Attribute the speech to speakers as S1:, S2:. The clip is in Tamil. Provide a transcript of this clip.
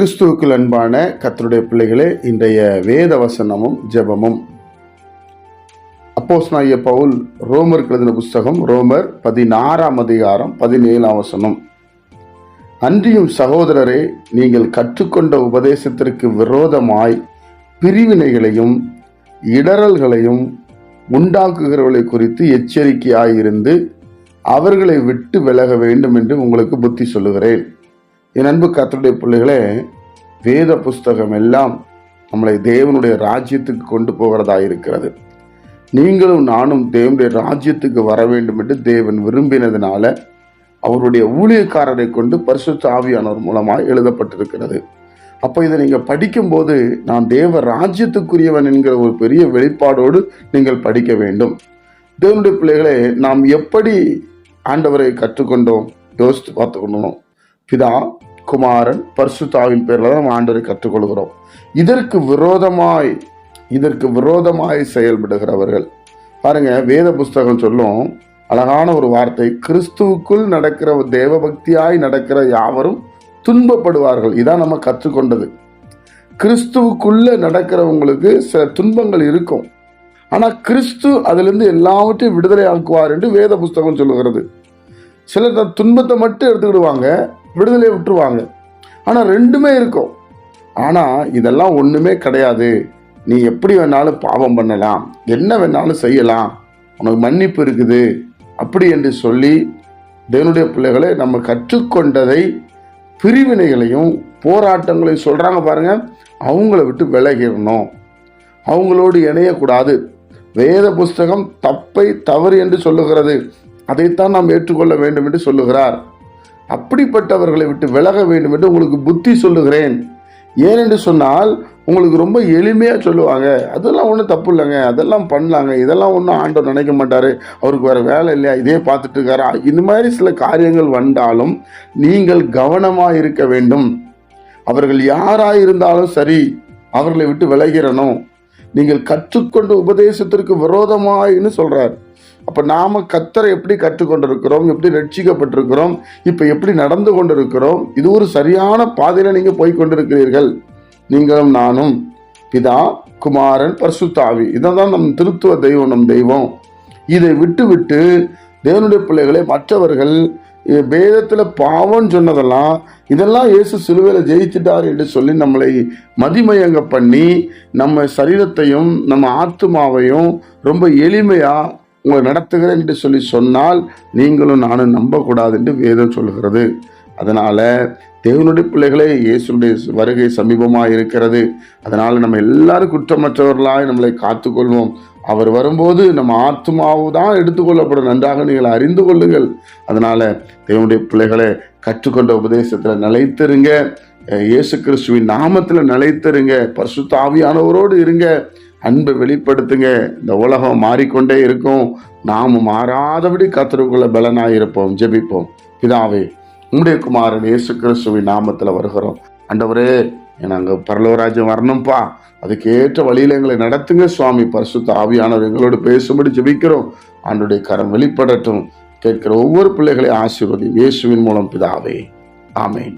S1: கிறிஸ்துவுக்குள் அன்பான கர்த்தருடைய பிள்ளைகளே, இன்றைய வேத வசனமும் ஜெபமும் அப்போஸ்தலனாகிய பவுல் ரோமருக்கு எழுதின புஸ்தகம் ரோமர் 16ஆம் அதிகாரம் 17ஆம் வசனம். அன்றியும் சகோதரரே, நீங்கள் கற்றுக்கொண்ட உபதேசத்திற்கு விரோதமாய் பிரிவினைகளையும் இடறல்களையும் உண்டாக்குகிறவர்களை குறித்து எச்சரிக்கையாயிருந்து அவர்களை விட்டு விலக வேண்டும் என்று உங்களுக்கு புத்தி சொல்லுகிறேன். என் அன்பு கர்த்தருடைய பிள்ளைகளே, வேத புஸ்தகம் எல்லாம் நம்மளை தேவனுடைய ராஜ்யத்துக்கு கொண்டு போகிறதா இருக்கிறது. நீங்களும் நானும் தேவனுடைய ராஜ்யத்துக்கு வர வேண்டும் என்று தேவன் விரும்பினதுனால அவருடைய ஊழியக்காரரை கொண்டு பரிசுத்த ஆவியானவர் மூலமாக எழுதப்பட்டிருக்கிறது. அப்போ இதை நீங்கள் படிக்கும்போது நான் தேவ ராஜ்யத்துக்குரியவன் என்கிற ஒரு பெரிய வெளிப்பாடோடு நீங்கள் படிக்க வேண்டும். தேவனுடைய பிள்ளைகளே, நாம் எப்படி ஆண்டவரை கற்றுக்கொண்டோம் யோசித்து பார்த்துக்கொண்டோம். பிதா, குமாரன், பரிசுத்த ஆவியின் பேரில் தான் நம்ம ஆண்டவரை கற்றுக்கொள்கிறோம். இதற்கு விரோதமாய் செயல்படுகிறவர்கள் பாருங்க, வேத புஸ்தகம் சொல்லும் அழகான ஒரு வார்த்தை, கிறிஸ்துவுக்குள் நடக்கிற தேவ பக்தியாய் நடக்கிற யாவரும் துன்பப்படுவார்கள். இதான் நம்ம கற்றுக்கொண்டது. கிறிஸ்துவுக்குள்ள நடக்கிறவங்களுக்கு சில துன்பங்கள் இருக்கும், ஆனா கிறிஸ்து அதிலிருந்து எல்லாவற்றையும் விடுதலை ஆக்குவார் என்று வேத புஸ்தகம் சொல்லுகிறது. சிலர் துன்பத்தை மட்டும் எடுத்துக்கிடுவாங்க, விடுதலை விட்டுருவாங்க. ஆனா ரெண்டுமே இருக்கும். ஆனா இதெல்லாம் ஒண்ணுமே கிடையாது. நீ எப்படி வேணாலும் பாவம் பண்ணலாம், என்ன வேணாலும் செய்யலாம், உனக்கு மன்னிப்பு இருக்குது அப்படி என்று சொல்லி தேவனுடைய பிள்ளைகளை நம்ம கற்றுக்கொண்டதை பிரிவினைகளையும் போராட்டங்களையும் சொல்றாங்க பாருங்க, அவங்கள விட்டு விலகிடணும், அவங்களோடு இணையக்கூடாது. வேத புஸ்தகம் தப்பை தவறு என்று சொல்லுகிறது, அதைத்தான் நாம் ஏற்றுக்கொள்ள வேண்டும் என்று சொல்லுகிறார். அப்படிப்பட்டவர்களை விட்டு விலக வேண்டும் என்று உங்களுக்கு புத்தி சொல்லுகிறேன். ஏனென்று சொன்னால் உங்களுக்கு ரொம்ப எளிமையாக சொல்லுவாங்க, அதெல்லாம் ஒன்றும் தப்பு இல்லைங்க, அதெல்லாம் பண்ணலாங்க, இதெல்லாம் ஒன்றும் ஆண்டவர் நினைக்க மாட்டார், அவருக்கு வேறு வேலை இல்லையா, இதே பார்த்துட்டு இருக்காரா, இந்த மாதிரி சில காரியங்கள் வந்தாலும் நீங்கள் கவனமாக இருக்க வேண்டும். அவர்கள் யாராக இருந்தாலும் சரி, அவர்களை விட்டு விலகிறணும். நீங்கள் கற்றுக்கொண்ட உபதேசத்திற்கு விரோதமாயின்னு சொல்கிறார். அப்போ நாம் கர்த்தரை எப்படி கற்றுக்கொண்டிருக்கிறோம், எப்படி ரட்சிக்கப்பட்டிருக்கிறோம், இப்போ எப்படி நடந்து கொண்டிருக்கிறோம், இது ஒரு சரியான பாதையில் நீங்கள் போய் கொண்டிருக்கிறீர்கள். நீங்களும் நானும், பிதா, குமாரன், பரிசுத்த ஆவி, இதான் நம் திருத்துவ தெய்வம், நம் தெய்வம். இதை விட்டு தேவனுடைய பிள்ளைகளை மற்றவர்கள் வேதத்தில் பாவம் சொன்னதெல்லாம் இதெல்லாம் இயேசு சிலுவையில் ஜெயிச்சிட்டார் என்று சொல்லி நம்மளை மதிமயங்க பண்ணி நம்ம சரீரத்தையும் நம்ம ஆத்துமாவையும் ரொம்ப எளிமையாக உங்களை நடத்துகிறேன் என்று சொல்லி சொன்னால் நீங்களும் நானும் நம்பக்கூடாது என்று வேதம் சொல்கிறது. அதனால தேவனுடைய பிள்ளைகளே, இயேசுடைய வருகை சமீபமாக இருக்கிறது. அதனால நம்ம எல்லாரும் குற்றமற்றவர்களாய் நம்மளை காத்துக்கொள்வோம். அவர் வரும்போது நம்ம ஆத்மாவு தான் எடுத்துக்கொள்ளப்படும், நன்றாக நீங்கள் அறிந்து கொள்ளுங்கள். அதனால தேவனுடைய பிள்ளைகளை கற்றுக்கொண்ட உபதேசத்தில் நிலைத்திருங்க, இயேசு கிறிஸ்துவின் நாமத்தில் நிலைத்திருங்க, பரிசுத்த ஆவியானவரோடு இருங்க, அன்பை வெளிப்படுத்துங்க. இந்த உலகம் மாறிக்கொண்டே இருக்கும், நாம் மாறாதபடி கர்த்தருக்குள்ள பலனாயிருப்போம். ஜெபிப்போம். பிதாவே, உம்முடைய குமாரன் இயேசு கிறிஸ்துவின் நாமத்தில் வருகிறோம். ஆண்டவரே, நாங்கள் பரலோகராஜ்யம் வரணும்ப்பா, அதுக்கேற்ற வழியில் எங்களை நடத்துங்க சுவாமி. பரிசுத்த ஆவியானவர் எங்களோடு பேசும்படி ஜெபிக்கிறோம். ஆண்டவருடைய கரம் வெளிப்படட்டும். கேட்கிற ஒவ்வொரு பிள்ளைகளையும் ஆசீர்வதி, இயேசுவின் மூலம் பிதாவே, ஆமென்.